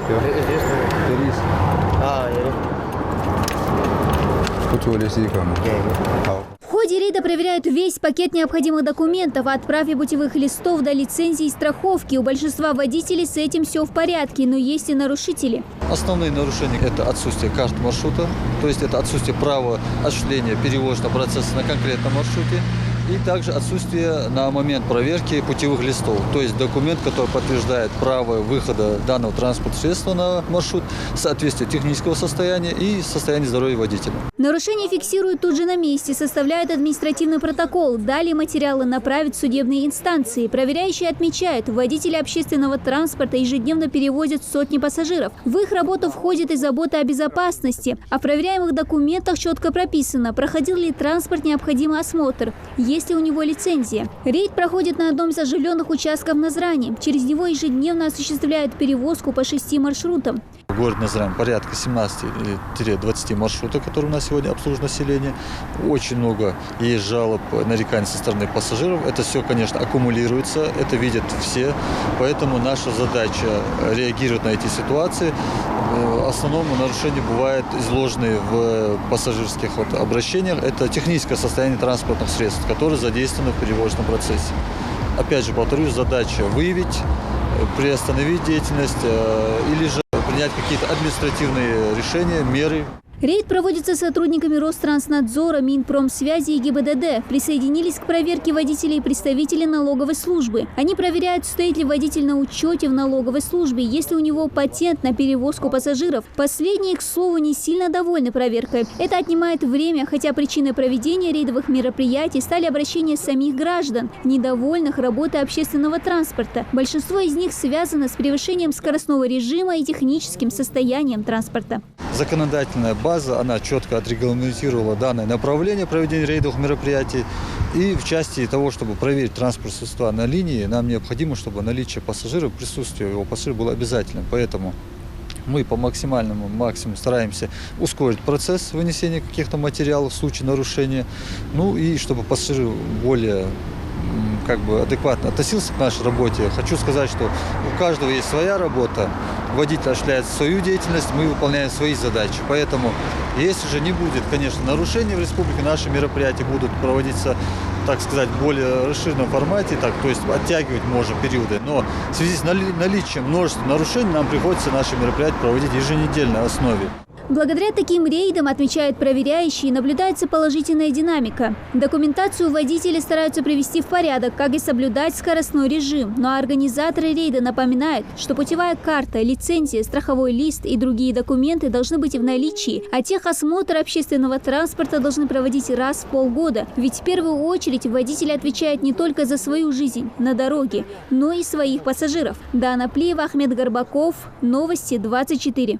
В ходе рейда проверяют весь пакет необходимых документов, от прав и путевых листов до лицензий и страховки. У большинства водителей с этим все в порядке, но есть и нарушители. Основные нарушения – это отсутствие карт маршрута, то есть это отсутствие права осуществления перевозочного процесса на конкретном маршруте, и также отсутствие на момент проверки путевых листов, то есть документ, который подтверждает право выхода данного транспортного средства на маршрут, соответствие технического состояния и состояния здоровья водителя. Нарушения фиксируют тут же на месте, составляют административный протокол. Далее материалы направят в судебные инстанции. Проверяющие отмечают, водители общественного транспорта ежедневно перевозят сотни пассажиров. В их работу входит и забота о безопасности. А в проверяемых документах четко прописано, проходил ли транспорт необходимый осмотр, есть ли у него лицензия. Рейд проходит на одном из оживленных участков Назрани. Через него ежедневно осуществляют перевозку по 6 маршрутам. В городе Назрань порядка 17-20 маршрутов, которые у нас сегодня обслуживают население. Очень много есть жалоб, нареканий со стороны пассажиров. Это все, конечно, аккумулируется, это видят все. Поэтому наша задача реагировать на эти ситуации. В основном нарушения бывают изложены в пассажирских обращениях. Это техническое состояние транспортных средств, которые задействованы в перевозочном процессе. Опять же, повторюсь, задача выявить, приостановить деятельность или же принять какие-то административные решения, меры. Рейд проводится сотрудниками Ространснадзора, Минпромсвязи и ГИБДД. Присоединились к проверке водителей и представители налоговой службы. Они проверяют, стоит ли водитель на учете в налоговой службе, есть ли у него патент на перевозку пассажиров. Последние, к слову, не сильно довольны проверкой. Это отнимает время, хотя причиной проведения рейдовых мероприятий стали обращения самих граждан, недовольных работой общественного транспорта. Большинство из них связано с превышением скоростного режима и техническим состоянием транспорта. Законодательная база, она четко отрегламентировала данное направление проведения рейдовых мероприятий. И в части того, чтобы проверить транспортные средства на линии, нам необходимо, чтобы наличие пассажиров, присутствие его пассажиров было обязательным. Поэтому мы по максимуму стараемся ускорить процесс вынесения каких-то материалов в случае нарушения. Ну и чтобы пассажир более адекватно относился к нашей работе. Хочу сказать, что у каждого есть своя работа, водитель осуществляет свою деятельность, мы выполняем свои задачи. Поэтому, если же не будет, конечно, нарушений в республике, наши мероприятия будут проводиться, так сказать, в более расширенном формате, то есть оттягивать можем периоды. Но в связи с наличием множества нарушений нам приходится наши мероприятия проводить в еженедельной основе. Благодаря таким рейдам, отмечают проверяющие, наблюдается положительная динамика. Документацию водители стараются привести в порядок, как и соблюдать скоростной режим. Но организаторы рейда напоминают, что путевая карта, лицензия, страховой лист и другие документы должны быть в наличии, а техосмотр общественного транспорта должны проводить раз в полгода. Ведь в первую очередь водитель отвечает не только за свою жизнь на дороге, но и своих пассажиров. Дана Плиева, Ахмед Горбаков. Новости 24.